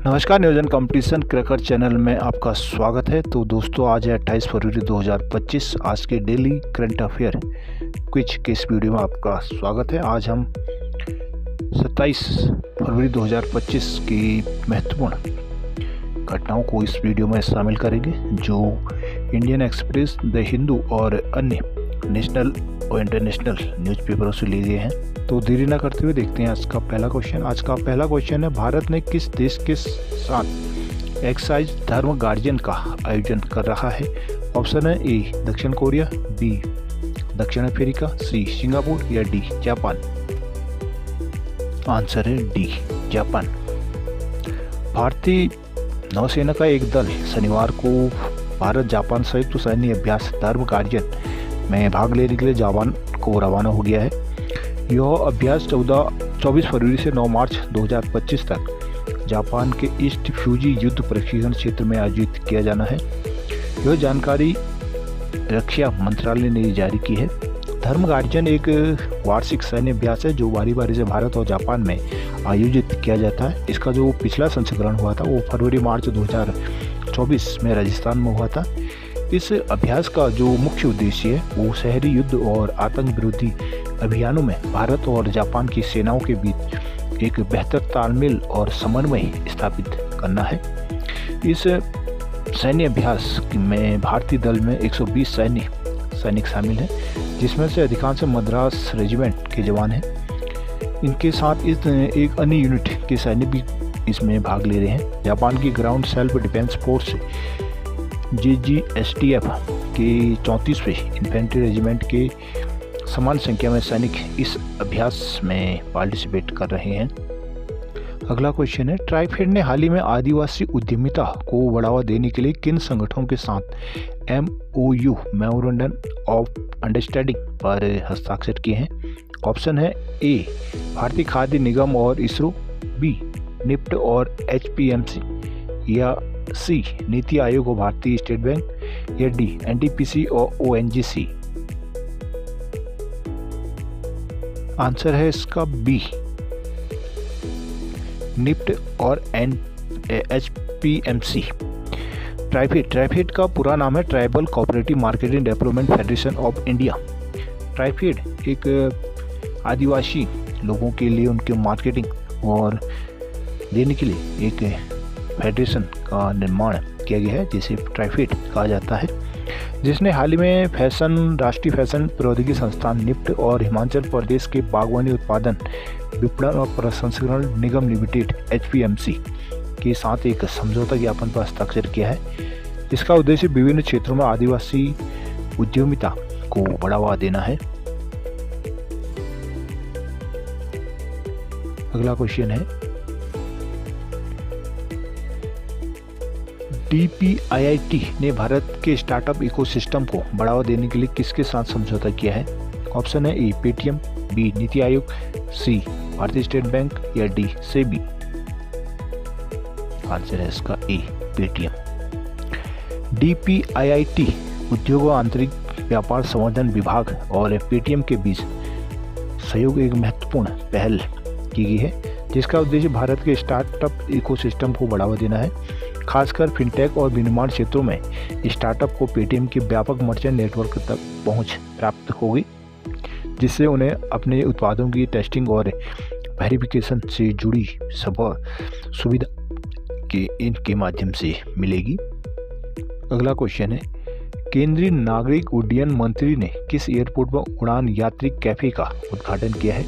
नमस्कार, नियोजन competition cracker channel में आपका स्वागत है। तो दोस्तों, आज है 28 फरवरी 2025। आज के डेली करंट अफेयर क्विज के इस वीडियो में आपका स्वागत है। आज हम 27 फरवरी 2025 की महत्वपूर्ण घटनाओं को इस वीडियो में शामिल करेंगे, जो इंडियन एक्सप्रेस, द हिंदू और अन्य नेशनल और इंटरनेशनल न्यूज़पेपरों से लिए गए हैं। तो देरी न करते हुए देखते हैं आज का पहला क्वेश्चन। आज का पहला क्वेश्चन है, भारत ने किस देश के साथ एक्साइज धर्म गार्जियन का आयोजन कर रहा है? ऑप्शन है ए दक्षिण कोरिया, बी दक्षिण अफ्रीका, सी सिंगापुर या डी जापान। आंसर है डी जापान। भारतीय नौसेना का एक दल शनिवार को भारत जापान संयुक्त सैन्य अभ्यास धर्म गार्जियन में भाग लेने के लिए जापान को रवाना हो गया है। यह अभ्यास 24 फरवरी से 9 मार्च 2025 तक जापान के ईस्ट फ्यूजी युद्ध प्रशिक्षण क्षेत्र में आयोजित किया जाना है। यह जानकारी रक्षा मंत्रालय ने जारी की है। धर्म गार्जियन एक वार्षिक सैन्य अभ्यास है जो बारी बारी से भारत और जापान में आयोजित किया जाता है। इसका जो पिछला संस्करण हुआ था वो फरवरी मार्च 2024 में राजस्थान में हुआ था। इस अभ्यास का जो मुख्य उद्देश्य है वो शहरी युद्ध और आतंक विरोधी अभियानों में भारत और जापान की सेनाओं के बीच एक बेहतर तालमेल और समन्वय स्थापित करना है। इस सैन्य अभ्यास में भारतीय दल में 120 सैनिक शामिल हैं, जिसमें से अधिकांश मद्रास रेजिमेंट के जवान हैं। इनके साथ एक अन्य यूनिट के सैनिक भी इसमें भाग ले रहे हैं। जापान की ground self defence force JGSTF के 34वें इन्फेंट्री रेजिमेंट के समान संख्या में सैनिक इस अभ्यास में पार्टिसिपेट कर रहे हैं। अगला क्वेश्चन है, ट्राइफेड ने हाल ही में आदिवासी उद्यमिता को बढ़ावा देने के लिए किन संगठनों के साथ MOU मेमोरेंडम ऑफ अंडरस्टैंडिंग पर हस्ताक्षर किए हैं? ऑप्शन है ए भारतीय खाद्य निगम और इसरो, बी निफ्ट और HPMC, या सी नीति आयोग और भारतीय स्टेट बैंक, या डी NTPC और ONGC। आंसर है इसका बी निफ्ट और HPMC। ट्राइफेड का पूरा नाम है tribal cooperative marketing development federation of India. TRIFED एक आदिवासी लोगों के लिए उनके मार्केटिंग और देने के लिए एक फेडरेशन का निर्माण किया गया है, जिसे ट्राइफेड कहा जाता है, जिसने हाल ही में राष्ट्रीय फैशन प्रौद्योगिकी संस्थान निफ्ट और हिमाचल प्रदेश के बागवानी उत्पादन विपणन और प्रसंस्करण निगम लिमिटेड HPMC के साथ एक समझौता ज्ञापन पर हस्ताक्षर किया है। इसका उद्देश्य विभिन्न क्षेत्रों में आदिवासी उद्यमिता को बढ़ावा देना है। अगला क्वेश्चन है, DPIIT ने भारत के स्टार्टअप इकोसिस्टम को बढ़ावा देने के लिए किसके साथ समझौता किया है? ऑप्शन है ए पेटीएम, बी नीति आयोग, सी भारतीय स्टेट बैंक, या डी सेबी। आंसर है इसका ए पेटीएम। DPIIT उद्योग और आंतरिक व्यापार संवर्धन विभाग और पेटीएम के बीच सहयोग एक महत्वपूर्ण पहल की गई है, जिसका उद्देश्य भारत के स्टार्टअप इकोसिस्टम को बढ़ावा देना है। खासकर फिनटेक और विनिर्माण क्षेत्रों में स्टार्टअप को पेटीएम के व्यापक मर्चेंट नेटवर्क तक पहुंच प्राप्त होगी, जिससे उन्हें अपने उत्पादों की टेस्टिंग और वेरिफिकेशन से जुड़ी सुविधा इनके माध्यम से मिलेगी। अगला क्वेश्चन है, केंद्रीय नागरिक उड्डयन मंत्री ने किस एयरपोर्ट पर उड़ान यात्री कैफे का उद्घाटन किया है?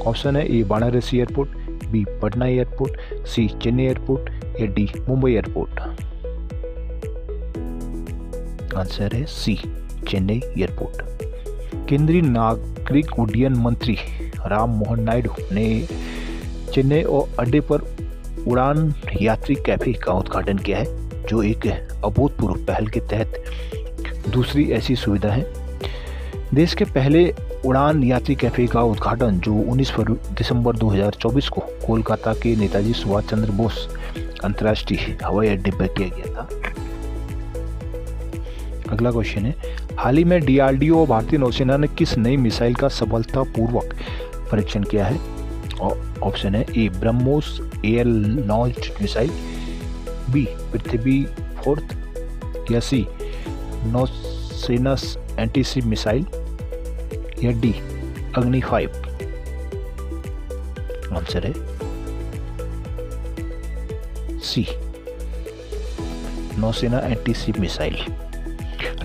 ऑप्शन है A Varanasi airport, B Patna airport, C Chennai airport, या डी मुंबई एयरपोर्ट। आंसर है सी चेन्नई एयरपोर्ट। केंद्रीय नागरिक उड्डयन मंत्री राम मोहन नायडू ने चेन्नई और अड्डे पर उड़ान यात्री कैफे का उद्घाटन किया है, जो एक अभूतपूर्व पहल के तहत दूसरी ऐसी सुविधा है। देश के पहले उड़ान यात्री कैफे का उद्घाटन जो 19 दिसंबर 2024 को कोलकाता के नेताजी सुभाष चंद्र बोस अंतर्राष्ट्रीय हवाई अड्डे पर किया गया था। अगला क्वेश्चन है, हाल ही में DRDO और भारतीय नौसेना ने किस नई मिसाइल का सफलतापूर्वक परीक्षण किया है? ऑप्शन है A BrahMos air launched missile, B Prithvi 4 या सी नौसेना एंटी-शिप मिसाइल या डी अग्नि 5। आंसर है सी नौसेना एंटी-शिप मिसाइल।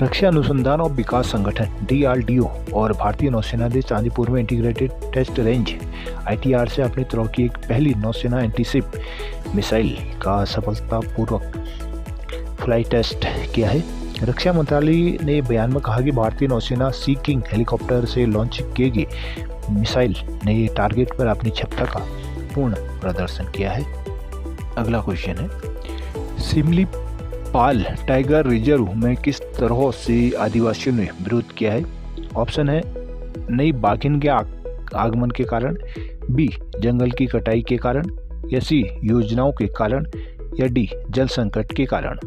रक्षा अनुसंधान और विकास संगठन DRDO और भारतीय नौसेना ने चांदीपुर में इंटीग्रेटेड टेस्ट रेंज ITR से अपनी तरह की एक पहली नौसेना एंटी-शिप मिसाइल का सफलतापूर्वक फ्लाइट टेस्ट किया है। रक्षा मंत्रालय ने बयान में कहा कि भारतीय नौसेना सी किंग हेलीकॉप्टर से लॉन्च किए गए मिसाइल ने टारगेट पर अपनी क्षमता का पूर्ण प्रदर्शन किया है। अगला क्वेश्चन है, सिमलीपाल टाइगर रिजर्व में किस तरह से आदिवासियों ने विरोध किया है? ऑप्शन है नई बाघिन के आगमन के कारण, बी जंगल की कटाई के कारण, या सी योजनाओं के कारण, या डी जल संकट के कारण।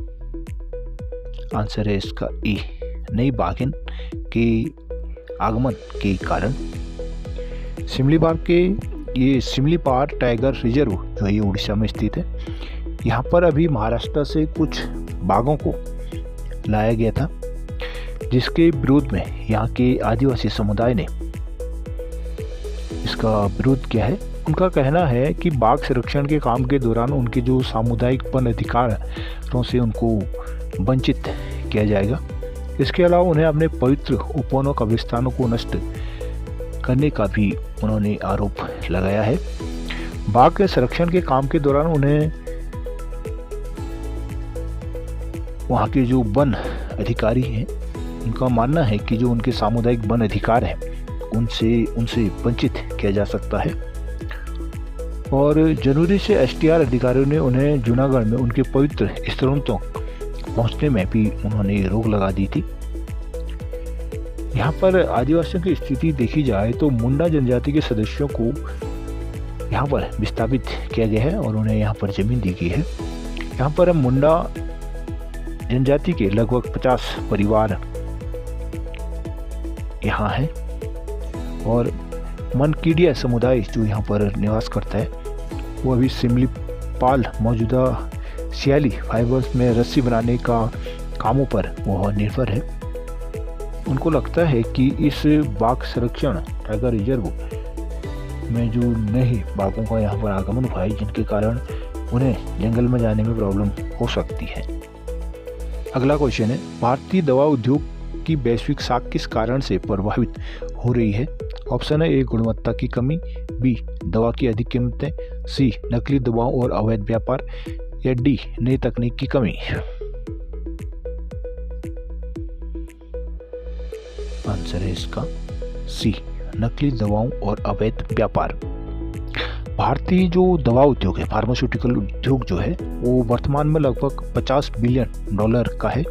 आंसर है इसका ए नई बाघिन के आगमन के कारण। सिमलीपाल टाइगर रिजर्व जो है उड़ीसा में स्थित है। यहाँ पर अभी महाराष्ट्र से कुछ बाघों को लाया गया था, जिसके विरोध में यहाँ के आदिवासी समुदाय ने इसका विरोध किया है। उनका कहना है कि बाघ संरक्षण के काम के दौरान उनके जो सामुदायिक वन अधिकारों से उनको वंचित किया जाएगा। इसके अलावा उन्हें अपने पवित्र उपवनों कब्रिस्तानों को नष्ट करने का भी उन्होंने आरोप लगाया है। बाघ के संरक्षण के काम के दौरान उन्हें वहाँ के जो वन अधिकारी हैं उनका मानना है कि जो उनके सामुदायिक वन अधिकार हैं उनसे वंचित किया जा सकता है। और जनवरी से STR अधिकारियों ने उन्हें जूनागढ़ में उनके पवित्र स्थलों तक पहुंचने में भी उन्होंने रोक लगा दी थी। यहाँ पर आदिवासियों की स्थिति देखी जाए तो मुंडा जनजाति के सदस्यों को यहाँ पर विस्थापित किया गया है और उन्हें यहाँ पर जमीन दी गई है। यहाँ पर मुंडा जनजाति के लगभग 50 परिवार यहाँ हैं और मनकीडिया समुदाय जो यहाँ पर निवास करता है वो अभी सिमलीपाल मौजूदा सियाली फाइबर्स में रस्सी बनाने का कामों पर वो निर्भर है। उनको लगता है कि इस बाघ संरक्षण टाइगर रिजर्व में जो नए बाघों का यहाँ पर आगमन हुआ है, जिनके कारण उन्हें जंगल में जाने में प्रॉब्लम हो सकती है। अगला क्वेश्चन है, भारतीय दवा उद्योग की वैश्विक साख किस कारण से प्रभावित हो रही है? ऑप्शन है ए गुणवत्ता की कमी, बी दवा की अधिक कीमतें, सी नकली दवाओं और अवैध व्यापार, या डी नई तकनीक की कमी। आंसर है इसका सी नकली दवाओं और अवैध व्यापार। भारतीय जो दवा उद्योग है, फार्मास्यूटिकल उद्योग जो है वो वर्तमान में लगभग $50 बिलियन का है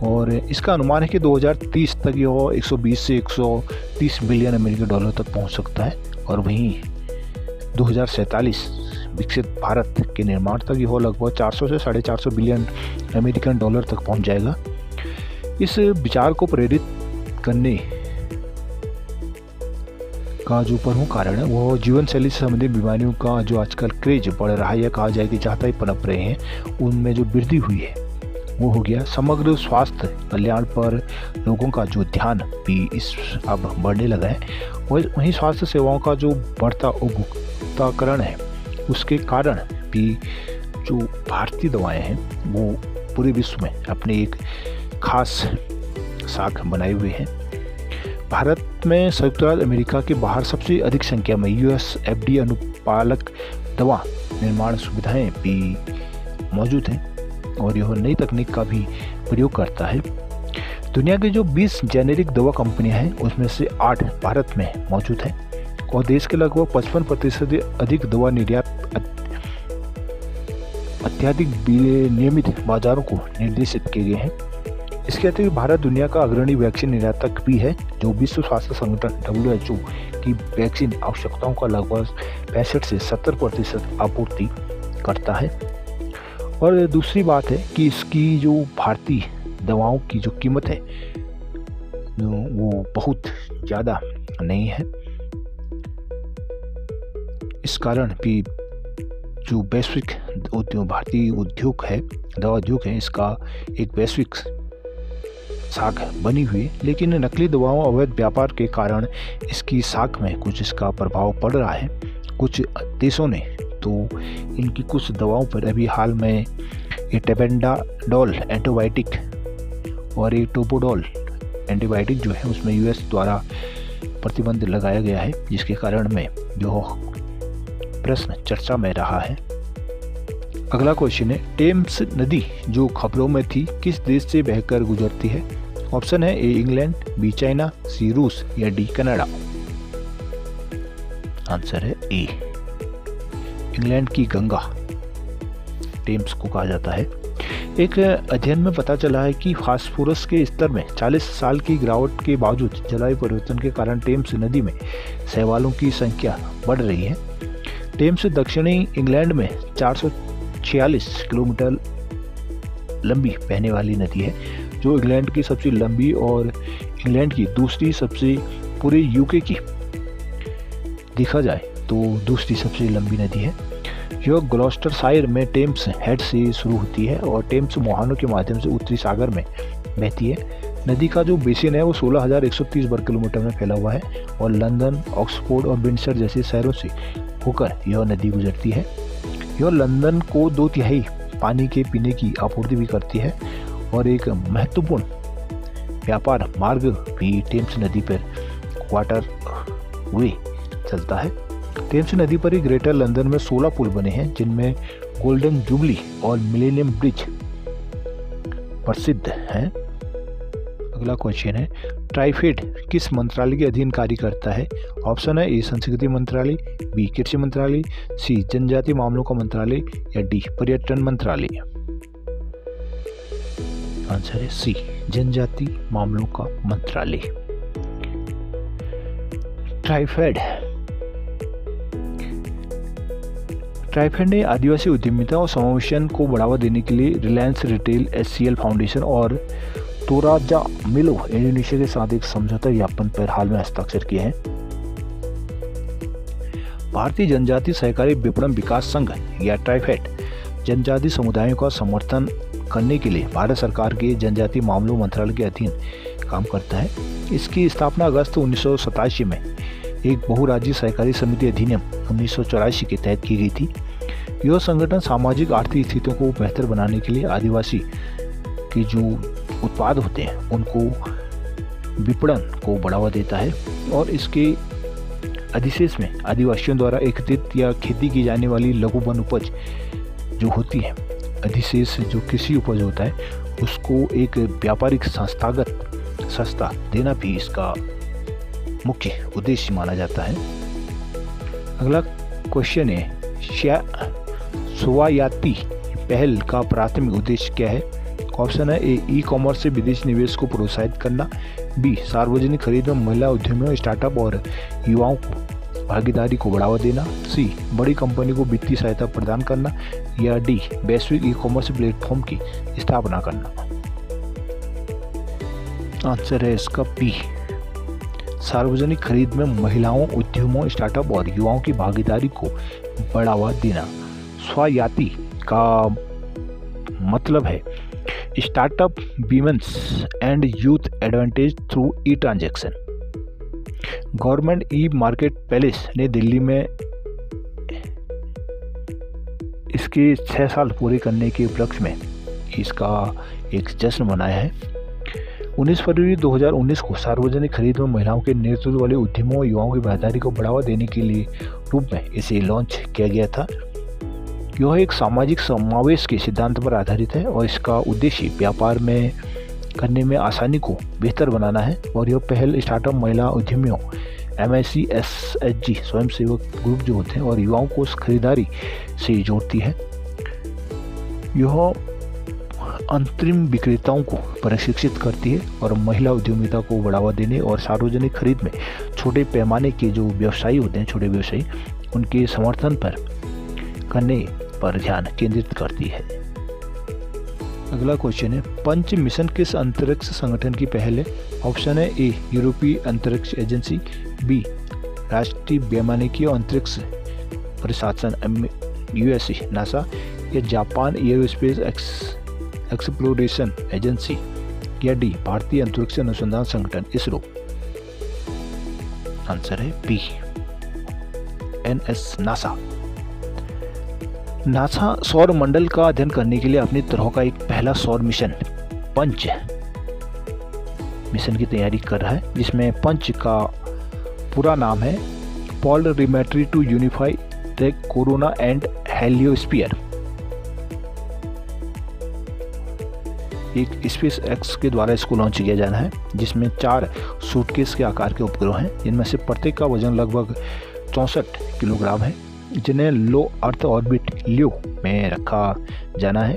और इसका अनुमान है कि 2030 तक यह 120 से 130 बिलियन अमेरिकी डॉलर तक पहुंच सकता है और वहीं 2047 विकसित भारत के निर्माण तक यह लगभग 400 से 450 बिलियन अमेरिकन डॉलर तक पहुंच जाएगा। इस विचार को प्रेरित करने का जो प्रमुख कारण है वो जीवन शैली से संबंधित बीमारियों का जो आजकल क्रेज बढ़ रहा है या कहा जाए कि ज़्यादा ही पनप रहे हैं, उनमें जो वृद्धि हुई है वो हो गया। समग्र स्वास्थ्य कल्याण पर लोगों का जो ध्यान भी इस अब बढ़ने लगा है, वहीं स्वास्थ्य सेवाओं का जो बढ़ता उपभोक्ताकरण है उसके कारण भी जो भारतीय दवाएं हैं वो पूरे विश्व में अपने एक खास साख बनाए हुए हैं। भारत में संयुक्त राज्य अमेरिका के बाहर सबसे अधिक संख्या में US FDA अनुपालक दवा निर्माण सुविधाएं भी मौजूद हैं और यह नई तकनीक का भी प्रयोग करता है। दुनिया की जो 20 जेनेरिक दवा कंपनियां हैं उसमें से 8 भारत में मौजूद हैं और देश के लगभग 55% अधिक दवा निर्यात अत्यधिक नियमित बाजारों को निर्देशित किए गए हैं। इसके अतिरिक्त भारत दुनिया का अग्रणी वैक्सीन निर्यातक भी है, जो विश्व स्वास्थ्य संगठन WHO की वैक्सीन आवश्यकताओं का लगभग 65 से 70% आपूर्ति करता है। और दूसरी बात है कि इसकी जो भारतीय दवाओं की जो कीमत है वो बहुत ज़्यादा नहीं है। इस कारण भी जो वैश्विक उद्योग, भारतीय उद्योग है, दवा उद्योग है, इसका एक वैश्विक साख बनी हुई है। लेकिन नकली दवाओं अवैध व्यापार के कारण इसकी साख में कुछ इसका प्रभाव पड़ रहा है। कुछ देशों ने तो इनकी कुछ दवाओं पर अभी हाल में ये टेबेंडाडोल एंटीबायोटिक और ये टोपोडोल एंटीबायोटिक जो है उसमें यूएस द्वारा प्रतिबंध लगाया गया है, जिसके कारण में जो प्रश्न चर्चा में रहा है। अगला क्वेश्चन है, टेम्स नदी जो खबरों में थी किस देश से बहकर गुजरती है? ऑप्शन है ए इंग्लैंड, बी चाइना, सी रूस या डी कनाडा। आंसर है ए इंग्लैंड की गंगा टेम्स को कहा जाता है। एक अध्ययन में पता चला है कि फास्फोरस के स्तर में 40 साल की गिरावट के बावजूद जलवायु परिवर्तन के कारण टेम्स नदी में शैवालों की संख्या बढ़ रही है। टेम्स दक्षिणी इंग्लैंड में 446 किलोमीटर लंबी बहने वाली नदी है, जो इंग्लैंड की सबसे लंबी और इंग्लैंड की दूसरी सबसे, पूरे यूके की देखा जाए तो दूसरी सबसे लंबी नदी है। यह ग्लॉस्टरशायर में टेम्स हेड से शुरू होती है और टेम्स मुहानों के माध्यम से उत्तरी सागर में बहती है। नदी का जो बेसिन है वो 16,130 वर्ग किलोमीटर में फैला हुआ है और लंदन, ऑक्सफोर्ड और विंडसर जैसे शहरों से होकर यह नदी गुजरती है। यह लंदन को 2/3 पानी के पीने की आपूर्ति भी करती है और एक महत्वपूर्ण व्यापार मार्ग भी टेम्स नदी पर वाटर वे चलता है। टेम्स नदी पर ही ग्रेटर लंदन में 16 पुल बने हैं, जिनमें गोल्डन जुबली और मिलेनियम ब्रिज प्रसिद्ध हैं। अगला क्वेश्चन है, ट्राइफेड किस मंत्रालय के अधीन कार्य करता है? ऑप्शन है ए संस्कृति मंत्रालय, बी कृषि मंत्रालय, सी जनजातीय मामलों का मंत्रालय या डी पर्यटन मंत्रालय। आंसर है सी जनजातीय मामलों का मंत्रालय। ट्राइफेड ने आदिवासी उद्यमिता और समावेशन को बढ़ावा देने के लिए रिलायंस रिटेल, एचसीएल फाउंडेशन और तोराजा मिलो इंडोनेशिया के साथ एक समझौता ज्ञापन पर हाल में हस्ताक्षर किए हैं। भारतीय जनजातीय सहकारी विपणन विकास संघ या ट्राइफेड जनजातीय समुदायों का समर्थन करने के लिए भारत सरकार के जनजातीय मामलों मंत्रालय के अधीन काम करता है। इसकी स्थापना अगस्त 1987 में एक बहुराज्यीय सहकारी समिति अधिनियम 1984 के तहत की गई थी। यह संगठन सामाजिक आर्थिक स्थितियों को बेहतर बनाने के लिए आदिवासी के जो उत्पाद होते हैं उनको विपणन को बढ़ावा देता है और इसके अधिशेष में आदिवासियों द्वारा एकत्रित या खेती की जाने वाली लघु वन उपज जो होती है, अधिशेष जो कृषि उपज होता है, उसको एक व्यापारिक संस्थागत सस्ता देना भी इसका मुख्य उद्देश्य माना जाता है। अगला क्वेश्चन है, स्वायत्ती पहल का प्राथमिक उद्देश्य क्या है? ऑप्शन है ए ई कॉमर्स से विदेशी निवेश को प्रोत्साहित करना, बी सार्वजनिक खरीद में महिला उद्यमियों, स्टार्टअप और युवाओं को भागीदारी को बढ़ावा देना, सी बड़ी कंपनी को वित्तीय सहायता प्रदान करना या डी वैश्विक ई कॉमर्स प्लेटफॉर्म की स्थापना करना। आंसर है इसका बी सार्वजनिक खरीद में महिलाओं, उद्यमों, स्टार्टअप और युवाओं की भागीदारी को बढ़ावा देना। स्वायत्ती का मतलब है startup women's and youth advantage through E transaction. Government e market place ने दिल्ली में इसके 6 साल पूरे करने के उपलक्ष्य में इसका एक जश्न मनाया है। 19 फरवरी 2019 को सार्वजनिक खरीद में महिलाओं के नेतृत्व वाले उद्यमों और युवाओं की भागीदारी को बढ़ावा देने के लिए रूप में इसे लॉन्च किया गया था। यह एक सामाजिक समावेश के सिद्धांत पर आधारित है और इसका उद्देश्य व्यापार में करने में आसानी को बेहतर बनाना है और यह पहल स्टार्टअप, महिला उद्यमियों, MIC, SHG स्वयंसेवक ग्रुप जो होते हैं और युवाओं को खरीदारी से जोड़ती है। यह अंतरिम विक्रेताओं को प्रशिक्षित करती है और महिला उद्यमिता को बढ़ावा देने और सार्वजनिक खरीद में छोटे पैमाने के जो व्यवसायी होते हैं, छोटे व्यवसायी, उनके समर्थन पर करने पर ध्यान केंद्रित करती है। अगला क्वेश्चन है, पंच मिशन किस अंतरिक्ष संगठन की पहल है? ऑप्शन है ए यूरोपीय अंतरिक्ष एजेंसी, बी राष्ट्रीय वैमानिकी और अंतरिक्ष प्रशासन यूएसए नासा या जापान एयरोस्पेस एक्सप्लोरेशन एजेंसी या डी भारतीय अंतरिक्ष अनुसंधान संगठन इसरो। आंसर है बी एनएस नासा। नासा सौर मंडल का अध्ययन करने के लिए अपनी तरह का एक पहला सौर मिशन पंच मिशन की तैयारी कर रहा है, जिसमें पंच का पूरा नाम है polarimetry to unify the corona and heliosphere. एक स्पेस एक्स के द्वारा इसको लॉन्च किया जाना है, जिसमें 4 सूटकेस के आकार के उपग्रह हैं, जिनमें से प्रत्येक का वजन लगभग 64 किलोग्राम है, जिन्हें लो अर्थ ऑर्बिट लियो में रखा जाना है।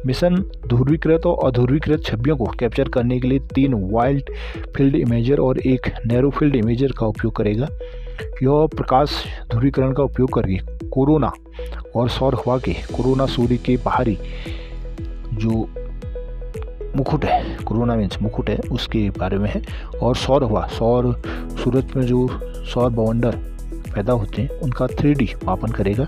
मिशन ध्रुवीकृत और अध्रुवीकृत छवियों को कैप्चर करने के लिए 3 वाइड फील्ड इमेजर और एक नैरो फील्ड इमेजर का उपयोग करेगा। यह प्रकाश ध्रुवीकरण का उपयोग करके कोरोना और सौर हवा के कोरोना सूर्य के बाहरी जो मुकुट है, कोरोना मीन्स मुकुट है, उसके बारे में है, और सौर हवा सौर सूरज में जो सौर बवंडर पैदा होते हैं उनका 3D मापन करेगा।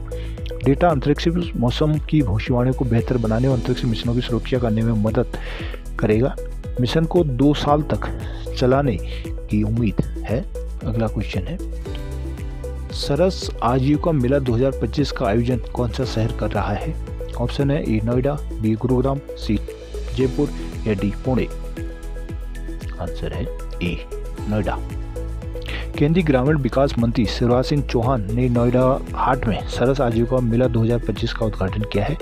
डेटा अंतरिक्ष मौसम की भविष्यवाणी को बेहतर बनाने और अंतरिक्ष मिशनों की सुरक्षा करने में मदद करेगा। मिशन को 2 साल तक चलाने की उम्मीद है। अगला क्वेश्चन है, सरस आजीविका मेला 2025 का आयोजन कौन सा शहर कर रहा है? ऑप्शन है ए नोएडा, बी गुरुग्राम, सी जयपुर या डी पुणे। आंसर है ए नोएडा। केंद्रीय ग्रामीण विकास मंत्री शिवराज सिंह चौहान ने नोएडा हाट में सरस आजीविका मेला 2025 का उद्घाटन किया है।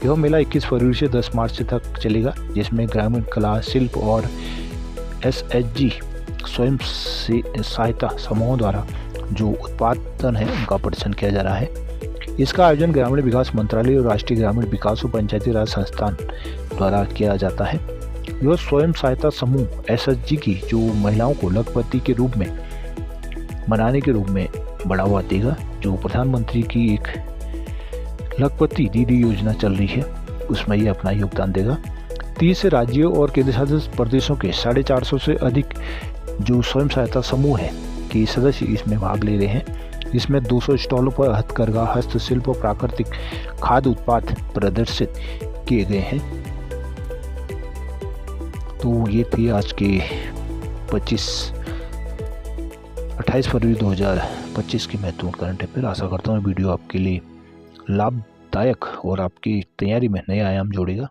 यह मेला 21 फरवरी से 10 मार्च तक चलेगा, जिसमें ग्रामीण कला, शिल्प और SHG स्वयं सहायता समूहों द्वारा जो उत्पादन है उनका प्रदर्शन किया जा रहा है। इसका आयोजन ग्रामीण विकास मंत्रालय और राष्ट्रीय ग्रामीण विकास और पंचायती राज संस्थान द्वारा किया जाता है। यह स्वयं सहायता समूह SHG की जो महिलाओं को लखपति के रूप में बनाने के रूप में बढ़ावा देगा। जो प्रधानमंत्री की एक लखपति दीदी योजना चल रही है, उसमें ये अपना योगदान देगा। 30 राज्यों और केंद्रशासित प्रदेशों के 450 से अधिक जो स्वयं सहायता समूह है के सदस्य इसमें भाग ले रहे हैं। इसमें 200 स्टॉलों पर हथकरघा, हस्तशिल्प और प्राकृतिक खाद्य उत्पाद प्रदर्शित किए गए हैं। तो ये थे आज के 28 फरवरी 2025 की महत्वपूर्ण करंट अफेयर। आशा करता हूँ वीडियो आपके लिए लाभदायक और आपकी तैयारी में नया आयाम जोड़ेगा।